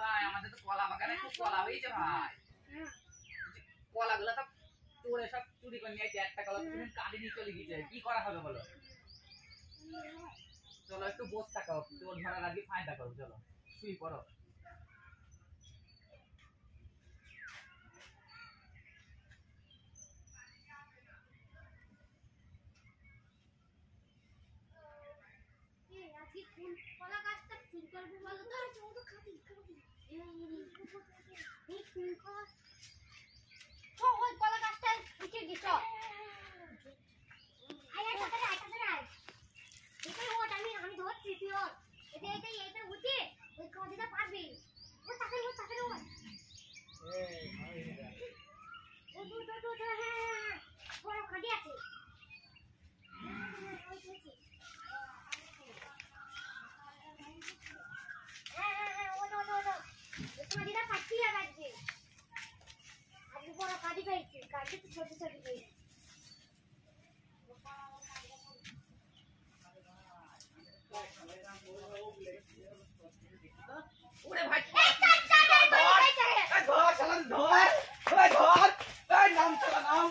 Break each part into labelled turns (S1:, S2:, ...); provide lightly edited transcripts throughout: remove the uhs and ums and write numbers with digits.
S1: ভাই আমাদের তো কলা বাগানে খুব কলা হয়েছে ভাই। কলাগুলো সব চোরে সব চুরি করে নিয়ে একটা কলা তুমি কাঁদি নিয়ে চলে গিয়েছে, কি করা হবে বলো? চলো একটু বসে থাকো, চোর ধরার আগে ফায়দা করো, চলো শুই পড়ো।
S2: কলা গাছটা চুরি করবো বলো তো? খাবি ওই কলা গাছটা উঠে গেছ। আমি ধরছি তুই ওর এটা উঠে ওই কাঁদিটা পারবি। ও তাকে বড় খাঁটি আছে।
S1: ওরে ভাই ধর শালা ধর, ওই ধর, এই নাম শালা নাম,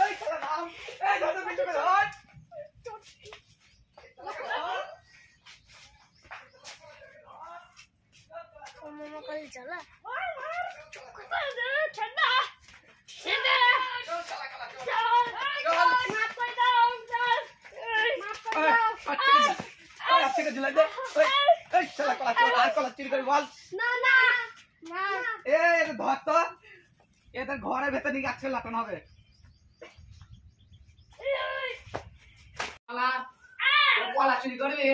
S1: এই শালা নাম, এই ধর তো পিছনে ধর।
S2: মামা করে জ্বালা
S1: এদের ঘরের ভেতর নিয়ে গাছ লাটানো হবে। কলা চুরি করবি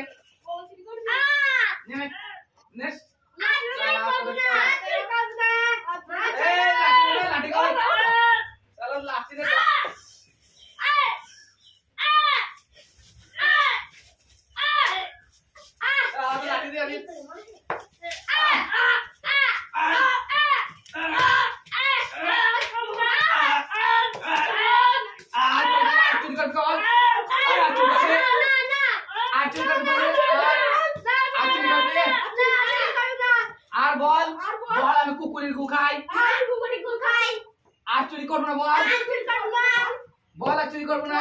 S1: আর বল বল আমি কুকুরের গু খাই আর চুরি করবো না, বল বল আর চুরি করবো না।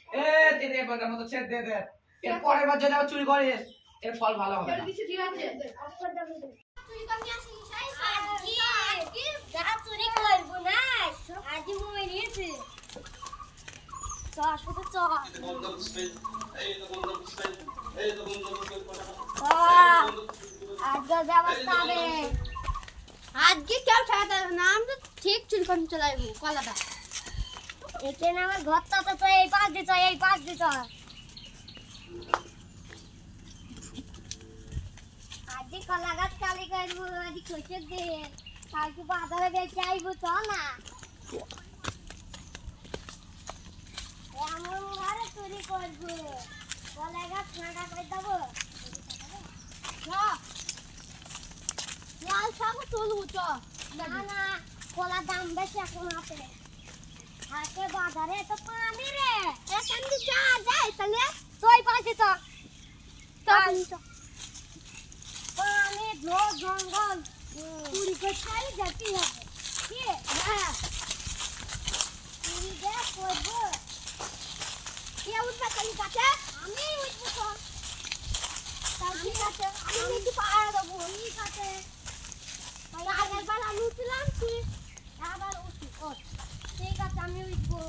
S1: এ দে দে বাগার মতো ছেড়ে দে দে, এর পরের বার যদি আবার চুরি করিস এর ফল ভালো হবে না।
S2: আজকে কেউ ছাড়াতে না, আমরা ঠিক চুরি করে চলে যাবো কলাটা। এখানে আমার ঘরটা তো এই পাশ দিত আজকে কলা গাছ কালি করবো, আজ খুশি দিন কালকে বাজারে বেঁচে আইবো চ না। এমন ঘরে চুরি করবো, কলা গাছ নাড়া করে দেবো। লাল শাক তুলবো চ না, কলার দাম বেশি এখন হাতে বাজারে তো পানি রে, এখান দিয়ে যা যাই তাহলে তুই পাশে চ পানি জঙ্গল চুরি করে খাই যেতে হবে কি? হ্যাঁ চুরি দে করবো। কে উঠবে কালি কাছে? আমি উঠবো। তাই ঠিক আছে, আমি একটু পাহাড় দেবো। ঠিক আছে, আগের বার আমি উঠলাম, আবার উঠি। ঠিক আছে আমি উঠবো,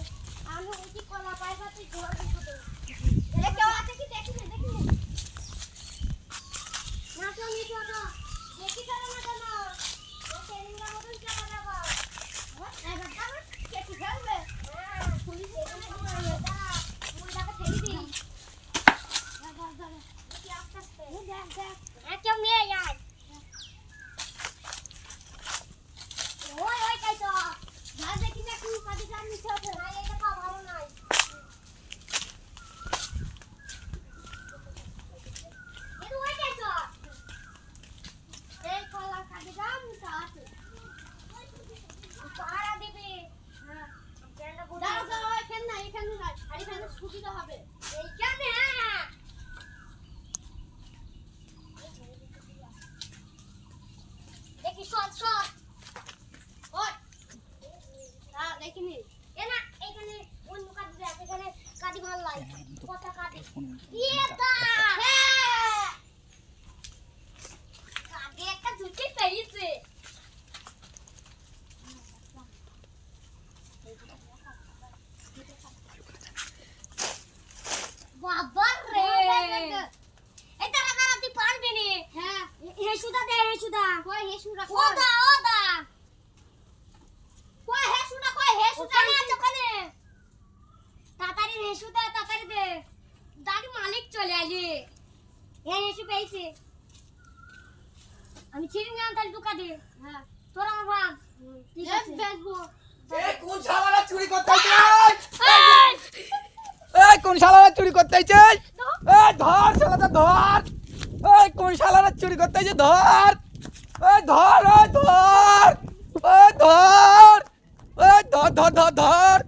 S2: আমি উঠি কলা পাইবা তুই ঘর দিবো। কেউ আছে কি দেখি না তো নিচো তো দেখি চলো না কেন ট্রেনিংটা মতন চলে যাবো। এবার যাবো কেটে ফেলবে। পুলিশ এখানে ঘুমাবে, দাঁড়া মুড়িটাকে ঠেলে দিই। আস্তে আস্তে দেখ কেউ নিয়ে যায়। ওই তাই তো ঘর দেখি না কি কাটি কাট নিতে হবে না, এটা পা ভালো নাই। এর ওই তাই তো এই কলা কাটি দাম নিতে আছে পাহারা দিবি। হ্যাঁ কেনটা বুড়া দাও এখানে না, আর এখানে সুবিধা হবে এইখানে। এই শট শট ওই দেখিনি এ না এখানে অন্য কাটি দেখ এখানে কাটি ভালো লাগে কত কাটি ইয়েটা হ্যাঁ কাটি একটা ঝুঁকি পেয়েছে বাবা রে এই তারা তারা তুই পারবি নি হ্যাঁ হেসুদা দে হেসুদা কই হেসুদা ওদা ওদা কই হেসুদা না ওখানে তাড়াতাড়ি হেসুদা তাড়াতাড়ি দে দাদি মালিক চলে আসে এই হেসু পেয়েছে আমি ছিড়ে নিলাম তাহলে টুকা দে হ্যাঁ তোর আমার ভাগ ঠিক আছে বেচবো
S1: এ কোন শালারা চুরি করতে আইছে এই কোন শালারা চুরি করতে আইছে এই ধর শালাটা ধর এই কোন শালারা চুরি করতে আইছে ধর এই ধর এই ধর এই ধর এই ধর ধর ধর ধর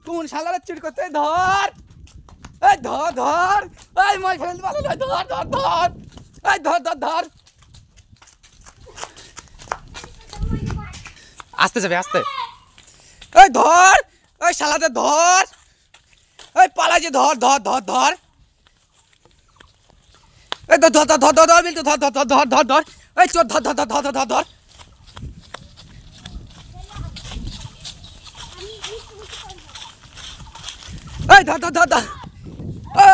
S1: কোন শালারা চুরি করতে ধর এই ধর ধর এই মই ফেল ভালো ধর ধর ধর এই ধর ধর ধর আস্তে যাবে আস্তে এই ধর এই শালাতে ধর এই পালা যে ধর ধর ধর ধর এই ধর ধর ধর ধর ধর বিলতো ধর ধর ধর ধর ধর ধর এই চোর ধর ধর ধর ধর ধর ধর এই ধর ধর ধর ধর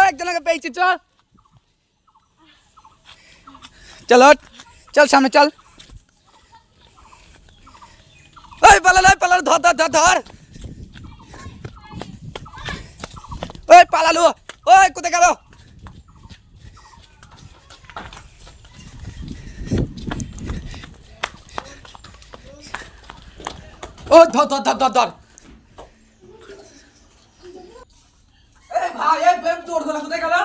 S1: একজনকে পেয়েছি চল চল চল সামনে চল এই পালা ধর ধর ধর ধর ওই পালালো ওই কোথায় গেল ও ধর ধর ধর ধর ধর এই ভাই এই চোরগুলো কোথায় গেল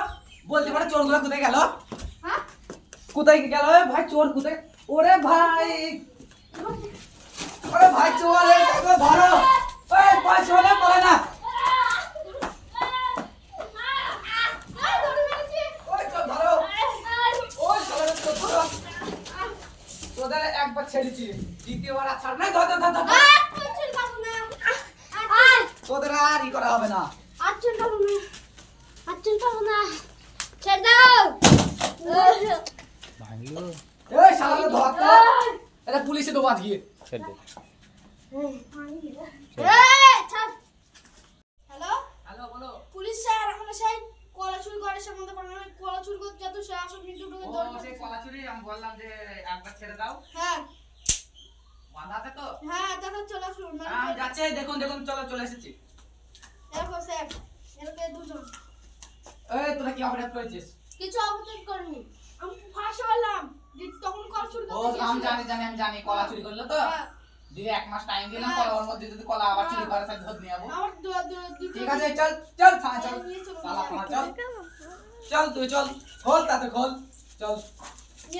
S1: বলতে পারে চোরগুলো কোথায় গেল
S2: হ্যাঁ
S1: কোথায় গেল ভাই চোর কোথায় ওরে ভাই চোর ধরো এই পয়সা হলে বলে না তোদের একবার ছেড়েছি দ্বিতীয়বার আর ছাড় না ধর ধর ধর ধর তোদের আর ই করা হবে না
S2: ছেড়ে দাও
S1: এই শালাকে ধর তো এটা পুলিশে দেবো আজকে ছেড়ে দে
S2: হ্যালো
S1: হ্যালো বলো
S2: পুলিশ স্যার আমরা সেই কলা চুরি করে সে মধ্যে পড়ে কলা চুরি করতে যত সে আসল কিন্তু
S1: ও সেই কলা চুরি আমি বললাম যে একবার ছেড়ে দাও
S2: হ্যাঁ
S1: বাঁধা আছে তো
S2: হ্যাঁ তখন চলে আসুন
S1: আমি যাচ্ছে দেখুন দেখুন চলো চলে এসেছি
S2: দেখো স্যার এরকম দুজন
S1: এই তোরা কি অপরাধ করেছিস
S2: কিছু অবচেক করিনি আমি ফাঁসে হলাম তখন কলা চুরি
S1: ও
S2: করতে
S1: আমি জানি কলা চুরি করলো তো
S2: হ্যাঁ।
S1: দিয়ে এক মাস টাইম দিলাম কলা ওর মধ্যে যদি কলা আবার চুরি করে তাহলে ধরে নিয়ে যাবো
S2: আমার
S1: ঠিক আছে চল চল থানা চল
S2: নিয়ে চলো।
S1: সালা থানা চল চল তুই চল খোল তাতে খোল চল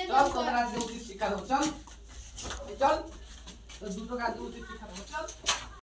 S1: চল তোদের আজকে উচিত শিক্ষা দেবো চল এই চল তোর দুটো কাজ উচিত শিক্ষা দেবো চল